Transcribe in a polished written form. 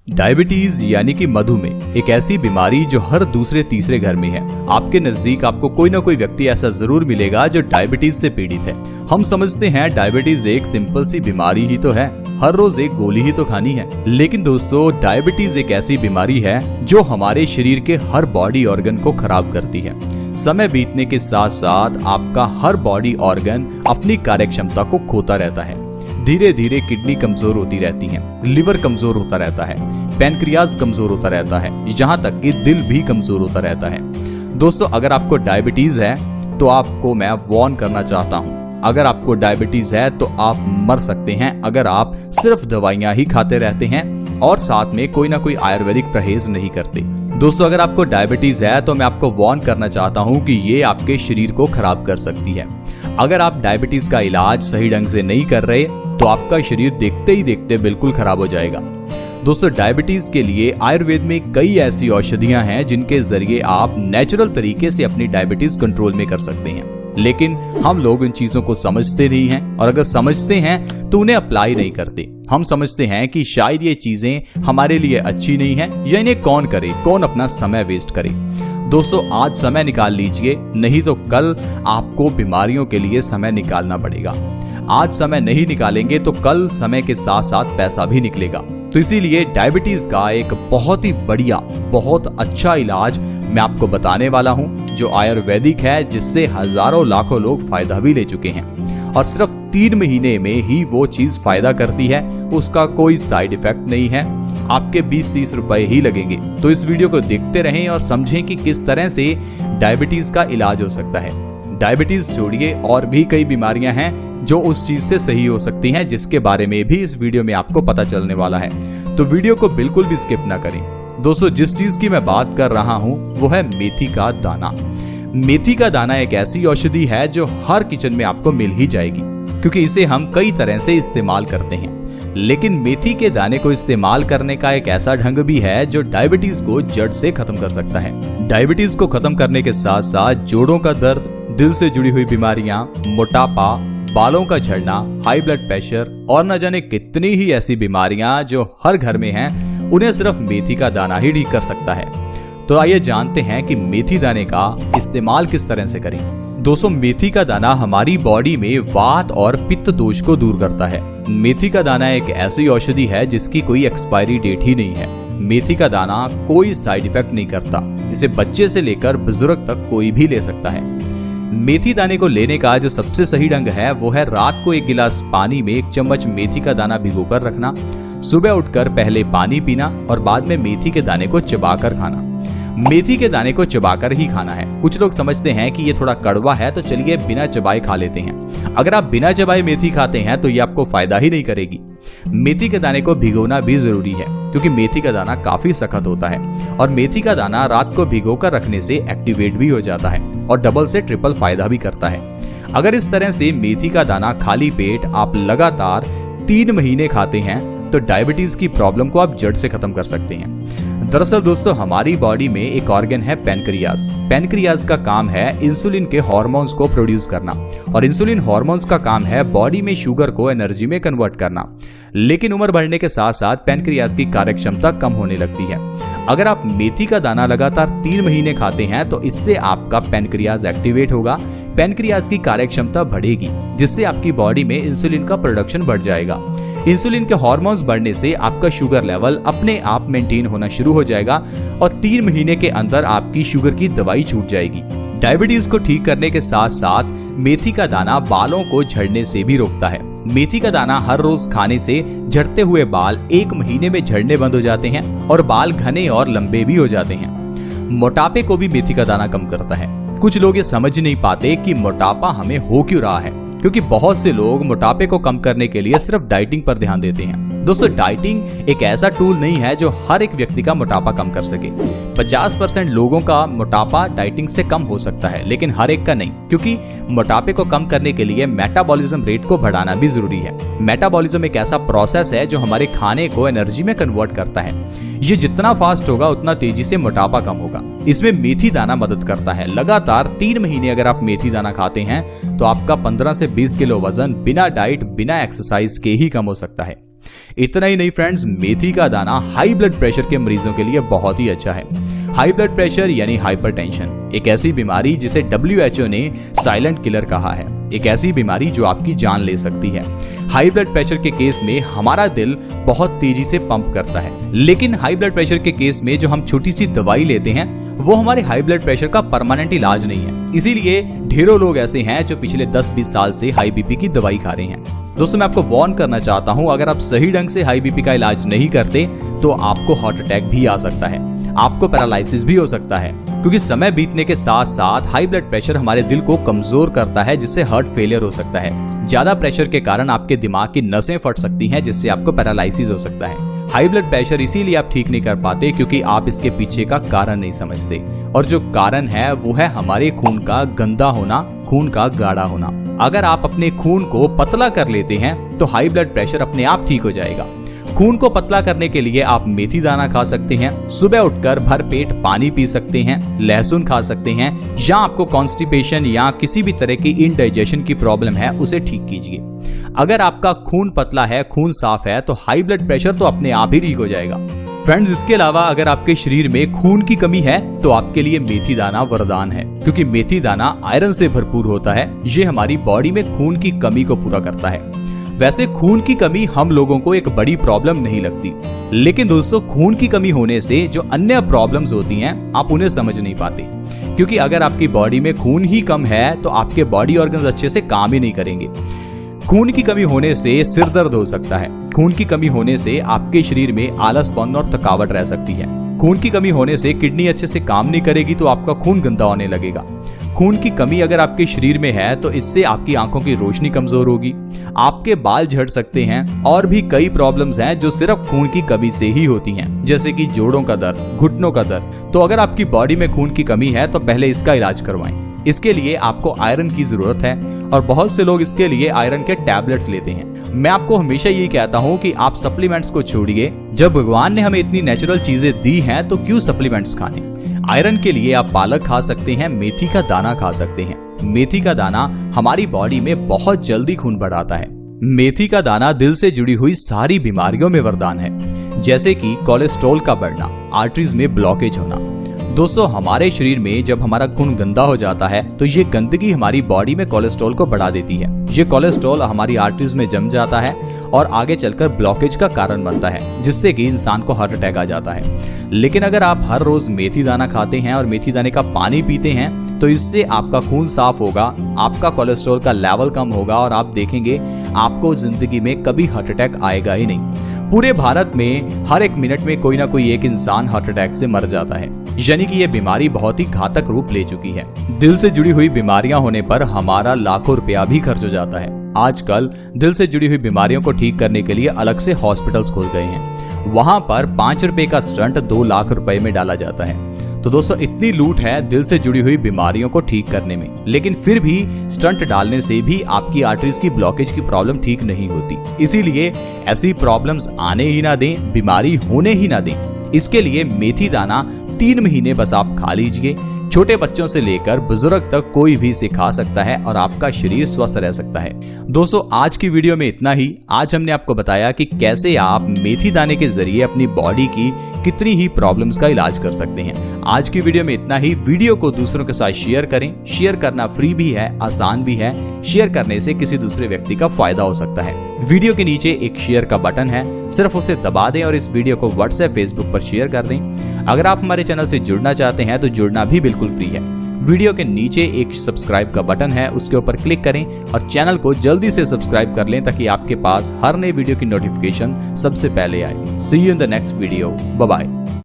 Diabetes यानी कि मधुमेह एक ऐसी बीमारी जो हर दूसरे तीसरे घर में है। आपके नजदीक आपको कोई ना कोई व्यक्ति ऐसा जरूर मिलेगा जो डायबिटीज से पीड़ित है। हम समझते हैं डायबिटीज एक सिंपल सी बीमारी ही तो है, हर रोज एक गोली ही तो खानी है। लेकिन दोस्तों, डायबिटीज एक ऐसी बीमारी है जो हमारे शरीर के हर बॉडी ऑर्गन को खराब करती है। समय बीतने के साथ साथ आपका हर बॉडी ऑर्गन अपनी कार्यक्षमता को खोता रहता है। धीरे धीरे किडनी कमजोर होती रहती है, लिवर कमजोर होता रहता है, पैनक्रियाज कमजोर होता रहता है, यहाँ तक कि दिल भी कमजोर होता रहता है। दोस्तों, अगर आपको डायबिटीज है तो आपको मैं वार्न करना चाहता हूँ। अगर आपको डायबिटीज है तो आप मर सकते हैं अगर आप सिर्फ दवाइयां ही खाते रहते हैं और साथ में कोई ना कोई आयुर्वेदिक परहेज नहीं करते। दोस्तों, अगर आपको डायबिटीज है तो मैं आपको वार्न करना चाहता हूं कि ये आपके शरीर को खराब कर सकती है। अगर आप डायबिटीज का इलाज सही ढंग से नहीं कर रहे तो आपका शरीर देखते ही देखते बिल्कुल खराब हो जाएगा। दोस्तों, डायबिटीज के लिए आयुर्वेद में कई ऐसी औषधियां हैं जिनके जरिए आप नेचुरल तरीके से अपनी डायबिटीज कंट्रोल में कर सकते हैं। लेकिन हम लोग इन चीजों को समझते नहीं हैं, और अगर समझते हैं तो उन्हें अप्लाई नहीं करते। हम समझते हैं कि शायद ये चीजें हमारे लिए अच्छी नहीं है, या इन्हें कौन करे, कौन अपना समय वेस्ट करे। दोस्तों, आज समय निकाल लीजिए, नहीं तो कल आपको बीमारियों के लिए समय निकालना पड़ेगा। आज समय नहीं निकालेंगे तो कल समय के साथ साथ पैसा भी निकलेगा। तो इसीलिए डायबिटीज का एक बहुत ही बढ़िया, बहुत अच्छा इलाज मैं आपको बताने वाला हूं, जो आयुर्वेदिक है, जिससे हजारों लाखों लोग फायदा भी ले चुके हैं। और सिर्फ 3 महीने में ही वो चीज फायदा करती है, उसका कोई साइड इफेक्ट नहीं है। आपके 20-30 रुपए ही लगेंगे। तो इस वीडियो को देखते रहें और समझें कि किस तरह से डायबिटीज का इलाज हो सकता है। डायबिटीज छोड़िए, और भी कई बीमारियां हैं जो उस चीज से सही हो सकती हैं, जिसके बारे में भी इस वीडियो में आपको पता चलने वाला है। तो वीडियो को बिल्कुल भी स्किप ना करें। दोस्तों, जिस चीज की मैं बात कर रहा हूं वो है मेथी का दाना। मेथी का दाना एक ऐसी औषधि है जो हर किचन में आपको मिल ही जाएगी, क्योंकि इसे हम कई तरह से इस्तेमाल करते हैं। लेकिन मेथी के दाने को इस्तेमाल करने का एक ऐसा ढंग भी है जो डायबिटीज को जड़ से खत्म कर सकता है। डायबिटीज को खत्म करने के साथ साथ जोड़ों का दर्द, दिल से जुड़ी हुई बीमारियां, मोटापा, बालों का झड़ना, हाई ब्लड प्रेशर और न जाने कितनी ही ऐसी बीमारियां जो हर घर में हैं, उन्हें सिर्फ मेथी का दाना ही ठीक कर सकता है। तो आइए जानते हैं कि मेथी दाने का इस्तेमाल किस तरह से करें। दोस्तों, मेथी का दाना हमारी बॉडी में वात और पित्त दोष को दूर करता है। मेथी का दाना एक ऐसी औषधि है जिसकी कोई एक्सपायरी डेट ही नहीं है। मेथी का दाना कोई साइड इफेक्ट नहीं करता। इसे बच्चे से लेकर बुजुर्ग तक कोई भी ले सकता है। मेथी दाने को लेने का जो सबसे सही ढंग है वो है रात को 1 गिलास पानी में 1 चम्मच मेथी का दाना भिगोकर रखना, सुबह उठकर पहले पानी पीना और बाद में मेथी के दाने को चबाकर खाना। मेथी के दाने को चबाकर ही खाना है। कुछ लोग समझते हैं कि ये थोड़ा कड़वा है तो चलिए बिना चबाए खा लेते हैं। अगर आप बिना चबाए मेथी खाते हैं तो ये आपको फायदा ही नहीं करेगी। मेथी के दाने को भिगोना भी जरूरी है, क्योंकि मेथी का दाना काफी सख्त होता है और मेथी का दाना रात को भिगोकर रखने से एक्टिवेट भी हो जाता है और डबल से ट्रिपल फायदा भी करता है। अगर इस तरह से मेथी का दाना खाली पेट आप लगातार 3 महीने खाते हैं तो डायबिटीज की प्रॉब्लम को आप जड़ से खत्म कर सकते हैं। दरअसल दोस्तों, हमारी बॉडी में एक ऑर्गन है पैनक्रियाज। पैनक्रियाज का काम है इंसुलिन के हार्मोन्स को प्रोड्यूस करना, और इंसुलिन हार्मोन्स का काम है बॉडी में शुगर को एनर्जी में कन्वर्ट करना। लेकिन उम्र बढ़ने के साथ साथ पैनक्रियाज की कार्यक्षमता कम होने लगती है। अगर आप मेथी का दाना लगातार 3 महीने खाते हैं तो इससे आपका पैनक्रियाज एक्टिवेट होगा, पैनक्रियाज की कार्यक्षमता बढ़ेगी, जिससे आपकी बॉडी में इंसुलिन का प्रोडक्शन बढ़ जाएगा। इंसुलिन के हार्मोन्स बढ़ने से आपका शुगर लेवल अपने आप मेंटेन होना शुरू हो जाएगा और 3 महीने के अंदर आपकी शुगर की दवाई छूट जाएगी। डायबिटीज को ठीक करने के साथ साथ मेथी का दाना बालों को झड़ने से भी रोकता है। मेथी का दाना हर रोज खाने से झड़ते हुए बाल 1 महीने में झड़ने बंद हो जाते हैं और बाल घने और लंबे भी हो जाते हैं। मोटापे को भी मेथी का दाना कम करता है। कुछ लोग ये समझ नहीं पाते कि मोटापा हमें हो क्यों रहा है, क्योंकि बहुत से लोग मोटापे को कम करने के लिए सिर्फ डाइटिंग पर ध्यान देते हैं। दोस्तों, डाइटिंग एक ऐसा टूल नहीं है जो हर एक व्यक्ति का मोटापा कम कर सके। 50% लोगों का मोटापा डाइटिंग से कम हो सकता है, लेकिन हर एक का नहीं, क्योंकि मोटापे को कम करने के लिए मेटाबॉलिज्म रेट को बढ़ाना भी जरूरी है। मेटाबॉलिज्म एक ऐसा प्रोसेस है जो हमारे खाने को एनर्जी में कन्वर्ट करता है। ये जितना फास्ट होगा उतना तेजी से मोटापा कम होगा। इसमें मेथी दाना मदद करता है। लगातार 3 महीने अगर आप मेथी दाना खाते हैं तो आपका 15 से 20 किलो वजन बिना डाइट, बिना एक्सरसाइज के ही कम हो सकता है। इतना ही नहीं फ्रेंड्स, मेथी का दाना हाई ब्लड प्रेशर के मरीजों के लिए बहुत ही अच्छा है। हाई ब्लड प्रेशर यानी हाइपरटेंशन एक ऐसी बीमारी जिसे WHO ने साइलेंट किलर कहा है। एक ऐसी बीमारी जो आपकी जान ले सकती है। हाई ब्लड प्रेशर के केस में हमारा दिल बहुत तेजी से पंप करता है, लेकिन हाई ब्लड प्रेशर के केस में जो हम छोटी सी दवाई लेते हैं वो हमारे हाई ब्लड प्रेशर का परमानेंट इलाज नहीं है। इसीलिए ढेरों लोग ऐसे हैं जो पिछले 10-20 साल से हाई बीपी की दवाई खा रहे हैं। दोस्तों, मैं आपको वार्न करना चाहता हूं, अगर आप सही ढंग से हाई बीपी का इलाज नहीं करते तो आपको हार्ट अटैक भी आ सकता है, आपको पैरालिसिस भी हो सकता है, क्योंकि समय बीतने के साथ साथ हाई ब्लड प्रेशर हमारे दिल को कमजोर करता है, जिससे हार्ट फेलियर हो सकता है। ज्यादा प्रेशर के कारण आपके दिमाग की नसें फट सकती हैं, जिससे आपको पैरालिसिस हो सकता है। हाई ब्लड प्रेशर इसीलिए आप ठीक नहीं कर पाते क्योंकि आप इसके पीछे का कारण नहीं समझते, और जो कारण है वो है हमारे खून का गंदा होना, खून का गाढ़ा होना। अगर आप अपने खून को पतला कर लेते हैं तो हाई ब्लड प्रेशर अपने आप ठीक हो जाएगा। खून को पतला करने के लिए आप मेथी दाना खा सकते हैं, सुबह उठकर भर पेट पानी पी सकते हैं, लहसुन खा सकते हैं, या आपको कॉन्स्टिपेशन या किसी भी तरह की इनडाइजेशन की प्रॉब्लम है उसे ठीक कीजिए। अगर आपका खून पतला है, खून साफ है, तो हाई ब्लड प्रेशर तो अपने आप ही ठीक हो जाएगा। फ्रेंड्स, इसके अलावा अगर आपके शरीर में खून की कमी है तो आपके लिए मेथी दाना वरदान है, क्योंकि मेथी दाना आयरन से भरपूर होता है। ये हमारी बॉडी में खून की कमी को पूरा करता है। वैसे खून की कमी हम लोगों को एक बड़ी प्रॉब्लम नहीं लगती, लेकिन दोस्तों खून की कमी होने से जो अन्य प्रॉब्लम्स होती हैं आप उन्हें समझ नहीं पाते, क्योंकि अगर आपकी बॉडी में खून ही कम है तो आपके बॉडी ऑर्गन्स अच्छे से काम ही नहीं करेंगे। खून की कमी होने से सिर दर्द हो सकता है, खून की कमी होने से आपके शरीर में आलसपन और थकावट रह सकती है, खून की कमी होने से किडनी अच्छे से काम नहीं करेगी तो आपका खून गंदा होने लगेगा। खून की कमी अगर आपके शरीर में है तो इससे आपकी आंखों की रोशनी कमजोर होगी, आपके बाल झड़ सकते हैं, और भी कई प्रॉब्लम्स हैं जो सिर्फ खून की कमी से ही होती हैं, जैसे कि जोड़ों का दर्द, घुटनों का दर्द। तो अगर आपकी बॉडी में खून की कमी है तो पहले इसका इलाज करवाएं। इसके लिए आपको आयरन की जरूरत है, और बहुत से लोग इसके लिए आयरन के टैबलेट्स लेते हैं। मैं आपको हमेशा यही कहता हूँ कि आप सप्लीमेंट्स को छोड़िए। जब भगवान ने हमें इतनी नेचुरल चीजें दी हैं तो क्यों सप्लीमेंट्स खाने। आयरन के लिए आप पालक खा सकते हैं, मेथी का दाना खा सकते हैं। मेथी का दाना हमारी बॉडी में बहुत जल्दी खून बढ़ाता है। मेथी का दाना दिल से जुड़ी हुई सारी बीमारियों में वरदान है, जैसे कि कोलेस्ट्रॉल का बढ़ना, आर्टरीज में ब्लॉकेज होना। दोस्तों, हमारे शरीर में जब हमारा खून गंदा हो जाता है तो ये गंदगी हमारी बॉडी में कोलेस्ट्रॉल को बढ़ा देती है। ये कोलेस्ट्रॉल हमारी आर्टरीज में जम जाता है और आगे चलकर ब्लॉकेज का कारण बनता है, जिससे कि इंसान को हार्ट अटैक आ जाता है। लेकिन अगर आप हर रोज मेथी दाना खाते हैं और मेथी दाने का पानी पीते हैं तो इससे आपका खून साफ होगा, आपका कोलेस्ट्रॉल का लेवल कम होगा, और आप देखेंगे आपको जिंदगी में कभी हार्ट अटैक आएगा ही नहीं। पूरे भारत में हर एक मिनट में कोई ना कोई एक इंसान हार्ट अटैक से मर जाता है, यानी कि ये बीमारी बहुत ही घातक रूप ले चुकी है। दिल से जुड़ी हुई बीमारियां होने पर हमारा लाखों रुपया भी खर्च हो जाता है। आजकल दिल से जुड़ी हुई बीमारियों को ठीक करने के लिए अलग से हॉस्पिटल्स खुल गए हैं। वहां पर 5 रुपए का स्टंट 2 लाख रुपए में डाला जाता है। तो दोस्तों, इतनी लूट है दिल से जुड़ी हुई बीमारियों को ठीक करने में, लेकिन फिर भी स्टंट डालने से भी आपकी आर्टरीज की ब्लॉकेज की प्रॉब्लम ठीक नहीं होती। इसीलिए ऐसी प्रॉब्लम्स आने ही ना दें, बीमारी होने ही ना दें। इसके लिए मेथी दाना 3 महीने बस आप खा लीजिए। छोटे बच्चों से लेकर बुजुर्ग तक कोई भी इसे खा सकता है और आपका शरीर स्वस्थ रह सकता है। दोस्तों, आज की वीडियो में इतना ही। आज हमने आपको बताया कि कैसे आप मेथी दाने के जरिए अपनी बॉडी की कितनी ही प्रॉब्लम्स का इलाज कर सकते हैं। आज की वीडियो में इतना ही। वीडियो को दूसरों के साथ शेयर करें। शेयर करना फ्री भी है, आसान भी है। शेयर करने से किसी दूसरे व्यक्ति का फायदा हो सकता है। वीडियो के नीचे एक शेयर का बटन है, सिर्फ उसे दबा दें और इस वीडियो को व्हाट्सएप, फेसबुक पर शेयर कर दें। अगर आप हमारे चैनल से जुड़ना चाहते हैं तो जुड़ना भी बिल्कुल फ्री है। वीडियो के नीचे एक सब्सक्राइब का बटन है, उसके ऊपर क्लिक करें और चैनल को जल्दी से सब्सक्राइब कर लें ताकि आपके पास हर नई वीडियो की नोटिफिकेशन सबसे पहले आए। See you in the next video. Bye bye.